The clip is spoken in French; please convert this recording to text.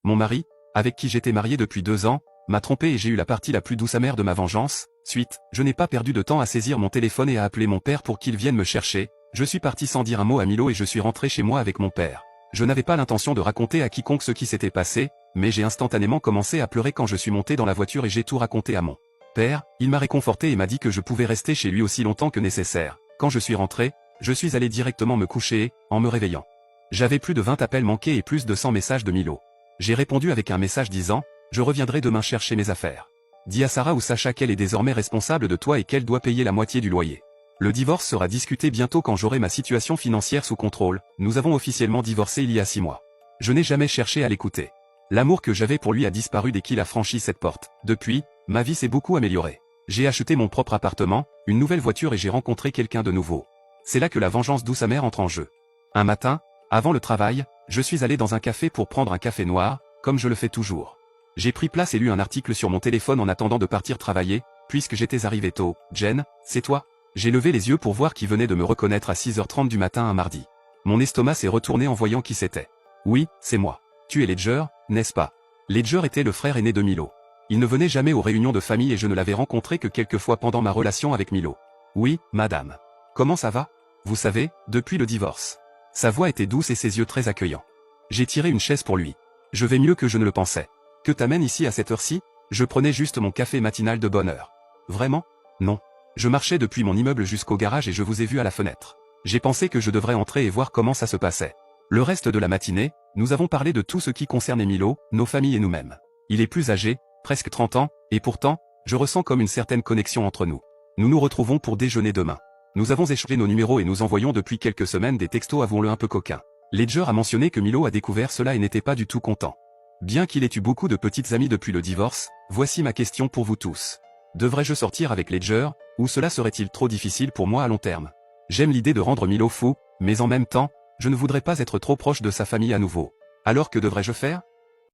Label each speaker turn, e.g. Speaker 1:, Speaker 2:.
Speaker 1: Mon mari, avec qui j'étais marié depuis 2 ans, m'a trompé et j'ai eu la partie la plus douce amère de ma vengeance. Suite, je n'ai pas perdu de temps à saisir mon téléphone et à appeler mon père pour qu'il vienne me chercher. Je suis parti sans dire un mot à Milo et je suis rentré chez moi avec mon père. Je n'avais pas l'intention de raconter à quiconque ce qui s'était passé, mais j'ai instantanément commencé à pleurer quand je suis monté dans la voiture et j'ai tout raconté à mon père. Il m'a réconforté et m'a dit que je pouvais rester chez lui aussi longtemps que nécessaire. Quand je suis rentré, je suis allé directement me coucher et, en me réveillant, j'avais plus de 20 appels manqués et plus de 100 messages de Milo. J'ai répondu avec un message disant « Je reviendrai demain chercher mes affaires. Dis à Sarah ou Sacha qu'elle est désormais responsable de toi et qu'elle doit payer la moitié du loyer. Le divorce sera discuté bientôt quand j'aurai ma situation financière sous contrôle. Nous avons officiellement divorcé il y a 6 mois. Je n'ai jamais cherché à l'écouter. L'amour que j'avais pour lui a disparu dès qu'il a franchi cette porte. Depuis, ma vie s'est beaucoup améliorée. J'ai acheté mon propre appartement, une nouvelle voiture et j'ai rencontré quelqu'un de nouveau. C'est là que la vengeance douce amère entre en jeu. Un matin, avant le travail, je suis allé dans un café pour prendre un café noir, comme je le fais toujours. J'ai pris place et lu un article sur mon téléphone en attendant de partir travailler, puisque j'étais arrivé tôt. Jen, c'est toi? J'ai levé les yeux pour voir qui venait de me reconnaître à 6h30 du matin un mardi. Mon estomac s'est retourné en voyant qui c'était. Oui, c'est moi. Tu es Ledger, n'est-ce pas? Ledger était le frère aîné de Milo. Il ne venait jamais aux réunions de famille et je ne l'avais rencontré que quelques fois pendant ma relation avec Milo. Oui, madame. Comment ça va? Vous savez, depuis le divorce. Sa voix était douce et ses yeux très accueillants. J'ai tiré une chaise pour lui. Je vais mieux que je ne le pensais. Que t'amènes ici à cette heure-ci? Je prenais juste mon café matinal de bonne heure. Vraiment? Non. Je marchais depuis mon immeuble jusqu'au garage et je vous ai vu à la fenêtre. J'ai pensé que je devrais entrer et voir comment ça se passait. Le reste de la matinée, nous avons parlé de tout ce qui concernait Milo, nos familles et nous-mêmes. Il est plus âgé, presque 30 ans, et pourtant, je ressens comme une certaine connexion entre nous. Nous nous retrouvons pour déjeuner demain. Nous avons échangé nos numéros et nous envoyons depuis quelques semaines des textos avouons-le un peu coquins. Ledger a mentionné que Milo a découvert cela et n'était pas du tout content. Bien qu'il ait eu beaucoup de petites amies depuis le divorce, voici ma question pour vous tous. Devrais-je sortir avec Ledger, ou cela serait-il trop difficile pour moi à long terme? J'aime l'idée de rendre Milo fou, mais en même temps, je ne voudrais pas être trop proche de sa famille à nouveau. Alors que devrais-je faire?